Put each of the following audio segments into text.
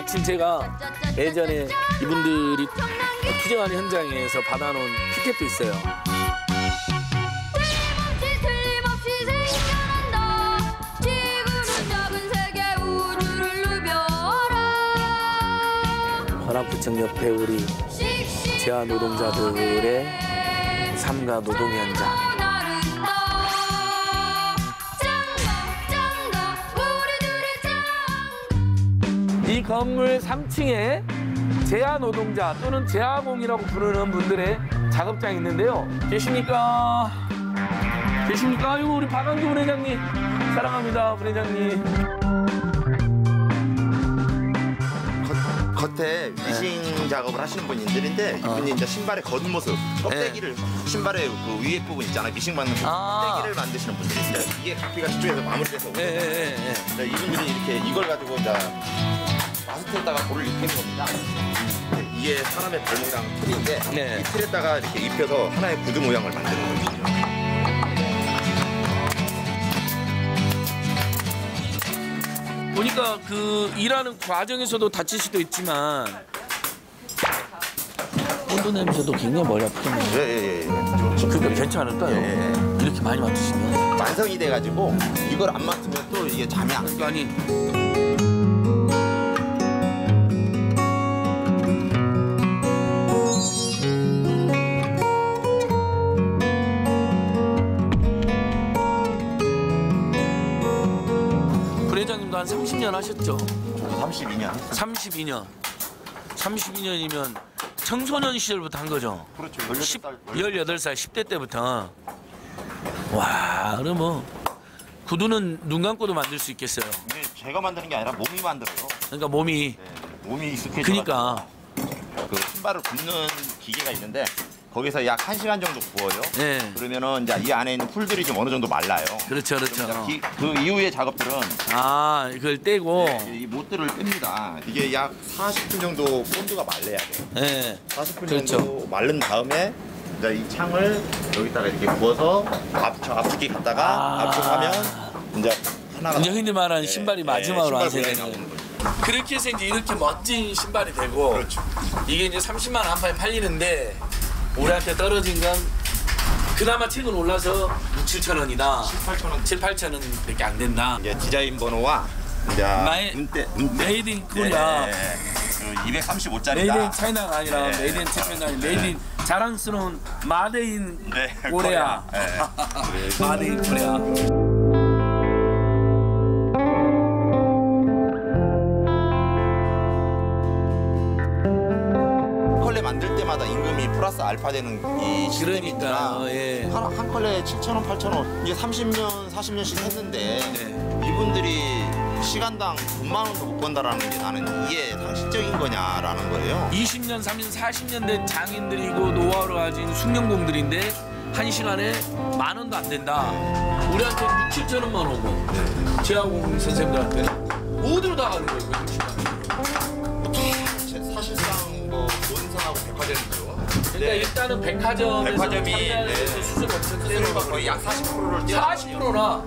마침 제가 예전에 이분들이 투쟁하는 현장에서 받아놓은 피켓도 있어요. 관악구청 옆에 우리 재화 노동자들의 삶과 노동 현장. 이 건물 3층에 재화 노동자 또는 재화공이라고 부르는 분들의 작업장이 있는데요. 계십니까? 계십니까? 아이고, 우리 박한규 부회장님. 사랑합니다, 부회장님. 겉에 미싱 작업을 하시는 분들인데 이분이 이제 신발의 겉모습, 껍데기를 신발의 그 위에 부분 있잖아요. 미싱 받는 껍데기를 만드시는 분들인데 이게 각기가 저쪽에서 마무리돼서 이분들이 이렇게 이걸 가지고 이제 마스크에다가 볼을 입힌 겁니다. 이게 사람의 발 모양 틀인데 이 틀에다가 이렇게 입혀서 하나의 구두 모양을 만드는 거거든요. 보니까 그 일하는 과정에서도 다칠 수도 있지만 온도 냄새도 굉장히 머리 아프겠네요. 그게 괜찮을까요? 이렇게 많이 맡으시면 완성이 돼가지고 이걸 안 맡으면 또 이게 잠이 안 와요. 아니 부회장님도 한 30년 하셨죠? 32년. 32년이면 청소년 시절부터 한 거죠? 그렇죠. 18살 10대 때부터. 와, 그럼 뭐 구두는 눈 감고도 만들 수 있겠어요. 근데 제가 만드는 게 아니라 몸이 만들어요. 그러니까 몸이. 몸이 익숙해져. 그러니까 그 신발을 굽는 기계가 있는데 거기서 약 1시간 정도 구워요. 그러면은 이제 이 안에 있는 풀들이 좀 어느 정도 말라요. 그렇죠. 그 이후의 작업들은 이걸 떼고 이 못들을 뺍니다. 이게 약 40분 정도 본드가 말려야 돼요. 40분 정도 마른 다음에 이제 이 창을 여기다가 이렇게 구워서 압축기 갖다가 압축하면 이제 하나가 이제 흔히 말하는 신발이 마지막으로 완성되는 거예요. 그렇게 해서 이제 이렇게 멋진 신발이 되고 그렇죠. 이게 이제 30만 원 한 판에 팔리는데 우리한테 떨어진 건 그나마 최근 올라서 6, 7천 원이다. 7, 8천 원밖에 안 된다. 이제 디자인 번호와 이제 문대 메이드 인 코리아. 235짜리다. 메이드 인 차이나가 아니라 메이드 인 태평양이 메이드 인 자랑스러운 마드 인 코리아. 마드 인 코리아. 만들 때마다 임금이 플러스 알파 되는 이 시스템이니까 한 컬레에 7,000원, 8,000원 이게 30년, 40년씩 했는데 이분들이 시간당 9만 원도 못 번다라는 게 나는 이게 상식적인 거냐라는 거예요. 20년, 30년, 40년 된 장인들이고 노하우를 가진 숙련공들인데 한 시간에 10,000원도 안 된다. 우리한테는 6, 7,000원만 오고 재화공 선생님들한테는 어디로 다 가는 거예요? 그 시간. 사실상 뭐 본사하고 백화점이죠. 그러니까 일단은 백화점이 수수료 엄청 크대요. 거의 약 40%를 40%나.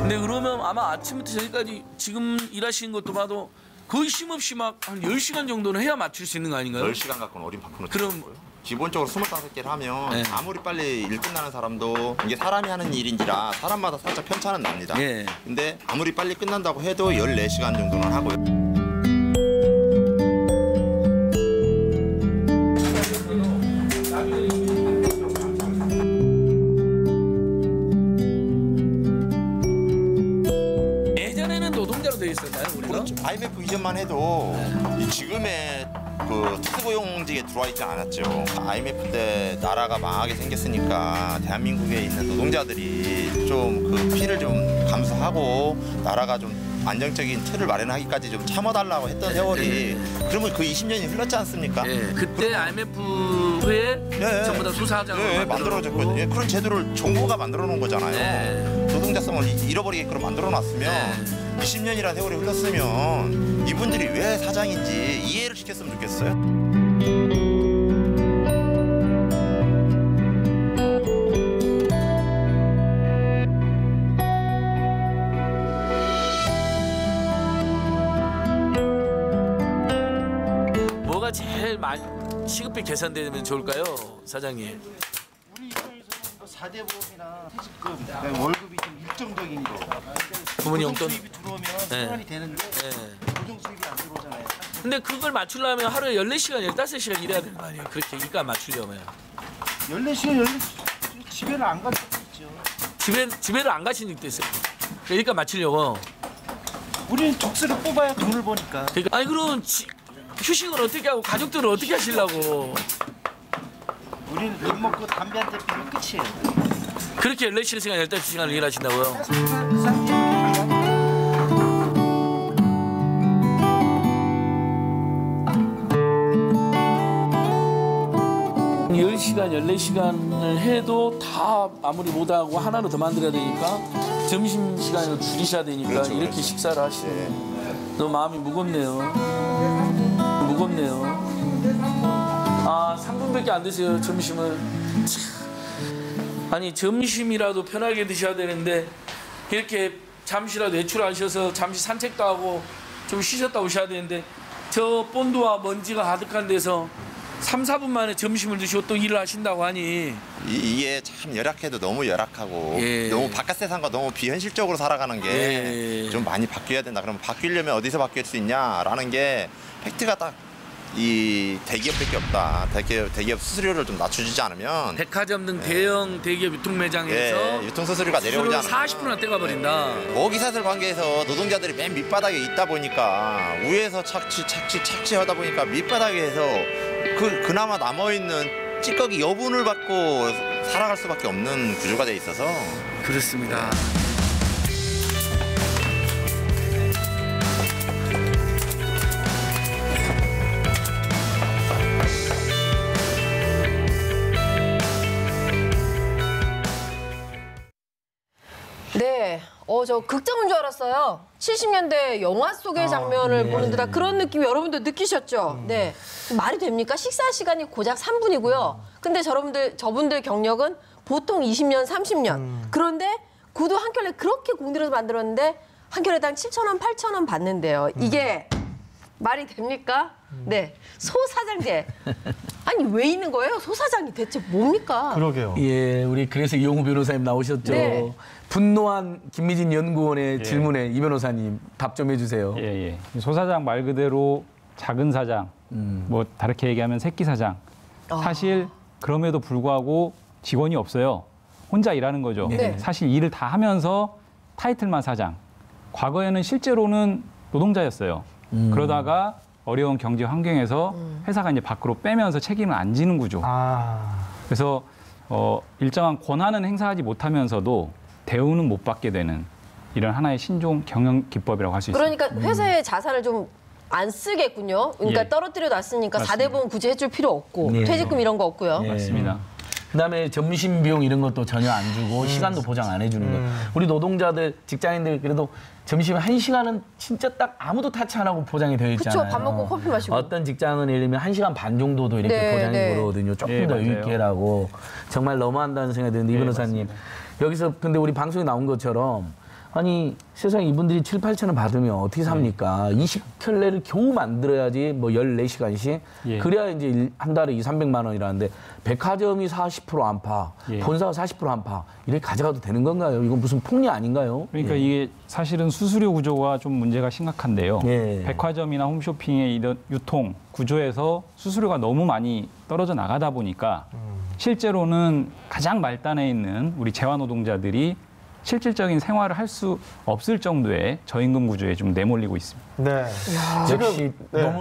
근데 그러면 아마 아침부터 저기까지 지금 일하시는 것도 봐도 거의 쉼없이 막 한 10시간 정도는 해야 맞출 수 있는 거 아닌가요? 10시간 갖고는 어린 바꾸는 그럼 기본적으로 25개를 하면 아무리 빨리 일 끝나는 사람도 이게 사람이 하는 일인지라 사람마다 살짝 편차는 납니다. 근데 아무리 빨리 끝난다고 해도 14시간 정도는 하고요. 예전에는 노동자로 되어 있었나요, 우리가? 그렇죠. IMF 이전만 해도 이 지금의 그 특수고용직에 들어와 있지 않았죠. IMF 때 나라가 망하게 생겼으니까 대한민국에 있는 노동자들이 좀 그 피를 좀 감수하고 나라가 좀 안정적인 틀을 마련하기까지 좀 참아달라고 했던 세월이 그러면 그 20년이 흘렀지 않습니까? 그때 IMF 후에 전부 다 수사하자고 만들어졌거든요. 그런 제도를 정부가 만들어 놓은 거잖아요. 노동자성을 잃어버리게끔 만들어놨으면 20년이라는 세월이 흘렀으면 이분들이 왜 사장인지 이해를 시켰으면 좋겠어요. 뭐가 제일 많이 시급히 개선되면 좋을까요, 사장님? 우리 입장에서는 뭐 4대 보험이나 퇴직금, 그다음에 월급이 좀 일정적인 거. 부모님 용돈. 수입이 들어오면 네. 생활이 되는데 네. 고정 수입이 안 들어오잖아요. 근데 그걸 맞추려면 하루에 14시간, 15시간 일해야 되는 거 아니에요? 그렇게 일가 맞추려면. 14시간 집에는 안 갈 수도 있죠. 집에를 안 가신 적도 있어요. 일가 맞추려고. 우리는 족수를 뽑아야 돈을 버니까. 그러니까, 아니 그럼 휴식을 어떻게 하고 가족들은 어떻게 하시려고. 우리는 밥 먹고 담배 한 대 피면 끝이에요. 그렇게 14시간, 15시간을 일하신다고요? 그 10시간, 14시간을 해도 다 마무리 못하고 하나로 더 만들어야 되니까 점심시간을 줄이셔야 되니까 그렇죠, 이렇게 그렇죠. 식사를 하시는 너무 마음이 무겁네요. 무겁네요. 아, 3분밖에 안 드세요, 점심을. 참. 아니, 점심이라도 편하게 드셔야 되는데 이렇게 잠시라도 외출하셔서 잠시 산책도 하고 좀 쉬셨다 오셔야 되는데 저 본드와 먼지가 가득한 데서 3, 4분 만에 점심을 드시고 또 일을 하신다고 하니 이게 참 열악해도 너무 열악하고 예. 너무 바깥 세상과 너무 비현실적으로 살아가는 게 예. 좀 많이 바뀌어야 된다. 그러면 바뀌려면 어디서 바뀔 수 있냐라는 게 팩트가 딱 이 대기업밖에 없다. 대기업 수수료를 좀 낮춰주지 않으면 백화점 등 대형 대기업 유통 매장에서 예, 유통 수수료가 내려오지 않으면 40%나 떼가버린다. 먹이사슬 관계에서 노동자들이 맨 밑바닥에 있다 보니까 위에서 착취하다 보니까 밑바닥에서 그나마 남아있는 찌꺼기 여분을 받고 살아갈 수밖에 없는 구조가 돼 있어서 그렇습니다. 네, 저 극장인 줄 알았어요. 70년대 영화 속의 장면을 보는 듯한 그런 느낌 여러분들 느끼셨죠? 네, 말이 됩니까? 식사 시간이 고작 3분이고요. 근데 저분들 경력은 보통 20년, 30년. 그런데 구두 한 켤레 그렇게 공들여서 만들었는데 한 켤레당 7,000원, 8,000원 받는데요. 이게 말이 됩니까? 네, 소사장제. 아니 왜 있는 거예요? 소사장이 대체 뭡니까? 그러게요. 예, 우리 그래서 이용우 변호사님 나오셨죠. 네. 분노한 김미진 연구원의 질문에 이 변호사님 답 좀 해주세요. 예. 소사장 말 그대로 작은 사장, 뭐 다르게 얘기하면 새끼 사장. 사실 그럼에도 불구하고 직원이 없어요. 혼자 일하는 거죠. 네. 사실 일을 다 하면서 타이틀만 사장. 과거에는 실제로는 노동자였어요. 그러다가 어려운 경제 환경에서 회사가 이제 밖으로 빼면서 책임을 안 지는 구조. 그래서 일정한 권한은 행사하지 못하면서도 대우는 못 받게 되는 이런 하나의 신종 경영 기법이라고 할 수 있습니다. 그러니까 회사의 자산을 좀 안 쓰겠군요. 그러니까 예. 떨어뜨려 놨으니까 맞습니다. 4대 보험 굳이 해줄 필요 없고 네. 퇴직금 이런 거 없고요. 예. 맞습니다. 그다음에 점심 비용 이런 것도 전혀 안 주고 시간도 보장 안 해주는 거. 우리 노동자들, 직장인들 그래도 점심 1시간은 진짜 딱 아무도 타치 안 하고 보장이 되어 있잖아요. 그쵸, 밥 먹고 커피 마시고. 어떤 직장은 예를 들면 1시간 반 정도도 이렇게 네, 보장이 네. 그러거든요. 조금 네, 더 맞아요. 유익게 하라고. 정말 너무한다는 생각이 드는데 이 네, 변호사님. 여기서 근데 우리 방송에 나온 것처럼 아니 세상에 이분들이 7, 8천 원 받으면 어떻게 삽니까? 20켤레를 겨우 만들어야지 뭐 14시간씩. 예. 그래야 이제 한 달에 200~300만 원이라는데 백화점이 40% 안팎, 예. 본사가 40% 안팎 이렇게 가져가도 되는 건가요? 이건 무슨 폭리 아닌가요? 그러니까 이게 사실은 수수료 구조가 좀 문제가 심각한데요. 예. 백화점이나 홈쇼핑의 이런 유통 구조에서 수수료가 너무 많이 떨어져 나가다 보니까 실제로는 가장 말단에 있는 우리 재화 노동자들이 실질적인 생활을 할 수 없을 정도의 저임금 구조에 좀 내몰리고 있습니다. 네. 역시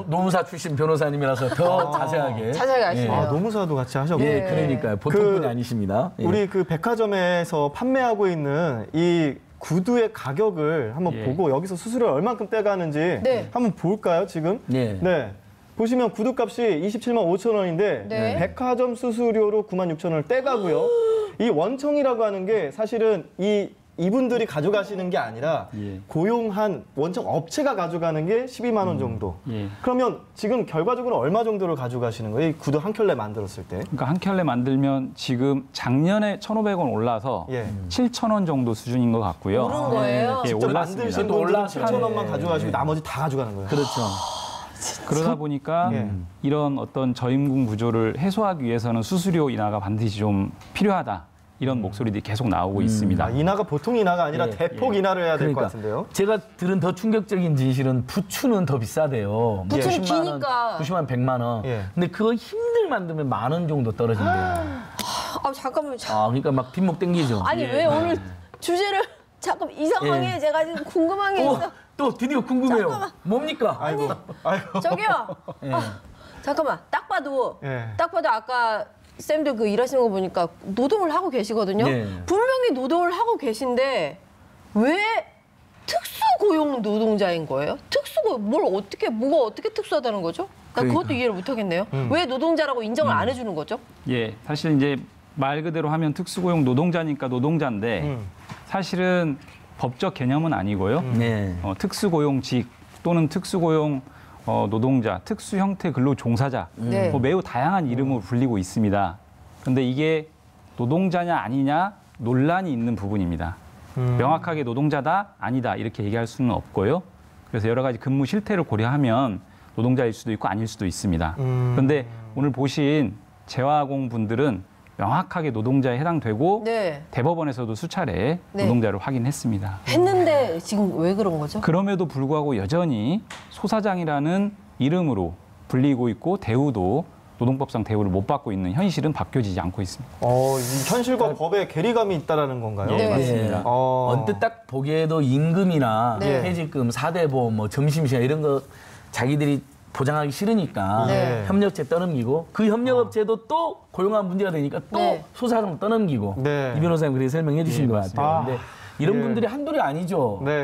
노무사 출신 변호사님이라서 더 자세하게. 자세하게 아시네요. 아, 노무사도 같이 하셨고. 예, 그러니까요. 보통 그 분이 아니십니다. 예. 우리 그 백화점에서 판매하고 있는 이 구두의 가격을 한번 예. 보고 여기서 수수료를 얼만큼 떼가는지 네. 한번 볼까요, 지금? 예. 네. 보시면 구두값이 27만 5천 원인데 네. 백화점 수수료로 9만 6천 원을 떼가고요. 이 원청이라고 하는 게 사실은 이 이분들이 가져가시는 게 아니라 예. 고용한 원청 업체가 가져가는 게 12만 원 정도. 예. 그러면 지금 결과적으로 얼마 정도를 가져가시는 거예요? 이 구두 한 켤레 만들었을 때? 그러니까 한 켤레 만들면 지금 작년에 1,500원 올라서 예. 7,000원 정도 수준인 것 같고요. 오른 거예요? 예, 직접 올랐습니다. 만드신 분들은 7,000원만 가져가시고 나머지 다 가져가는 거예요. 그렇죠. 그러다 보니까 예. 이런 어떤 저임금 구조를 해소하기 위해서는 수수료 인하가 반드시 좀 필요하다. 이런 목소리들이 계속 나오고 있습니다. 아, 인하가 보통 인하가 아니라 예, 대폭 인하를 해야 될 것 그러니까 같은데요. 제가 들은 더 충격적인 진실은 부추는 더 비싸대요. 부추는 90만 원, 기니까. 90만 원, 100만 원. 예. 근데 그거 힘들 만들면 10,000원 정도 떨어진대요. 아, 잠깐만. 그러니까 막 뒷목 땡기죠. 아니, 왜 오늘 주제를 잠깐 이상하게 예. 제가 지금 궁금한 게 있어. 또 드디어 궁금해요. 잠깐만. 뭡니까? 아이고. 저기요. 예. 잠깐만. 딱 봐도 예. 아까 쌤들 그 일하시는 거 보니까 노동을 하고 계시거든요. 네. 분명히 노동을 하고 계신데 왜 특수고용 노동자인 거예요? 뭐가 어떻게 특수하다는 거죠? 난 그것도 이해를 못 하겠네요. 왜 노동자라고 인정을 안 해주는 거죠? 예, 사실 이제 말 그대로 하면 특수고용 노동자니까 노동자인데 사실은 법적 개념은 아니고요. 네. 특수고용직 또는 특수고용 노동자, 특수 형태 근로 종사자 네. 매우 다양한 이름으로 불리고 있습니다. 그런데 이게 노동자냐 아니냐 논란이 있는 부분입니다. 명확하게 노동자다 아니다 이렇게 얘기할 수는 없고요. 그래서 여러 가지 근무 실태를 고려하면 노동자일 수도 있고 아닐 수도 있습니다. 그런데 오늘 보신 재화공 분들은 명확하게 노동자에 해당되고 네. 대법원에서도 수차례 네. 노동자를 확인했습니다. 했는데 지금 왜 그런 거죠? 그럼에도 불구하고 여전히 소사장이라는 이름으로 불리고 있고 대우도 노동법상 대우를 못 받고 있는 현실은 바뀌어지지 않고 있습니다. 이 현실과 법에 괴리감이 있다라는 건가요? 네, 네. 맞습니다. 언뜻 딱 보기에도 임금이나 네. 퇴직금, 4대 보험, 뭐 점심시간 이런 거 자기들이 보장하기 싫으니까 네. 협력업체 떠넘기고 그 협력업체도 또 고용한 문제가 되니까 또 네. 소사장 떠넘기고 네. 이 변호사님 그렇게 설명해 주신 것 같아요. 근데 이런 예. 분들이 한둘이 아니죠. 네.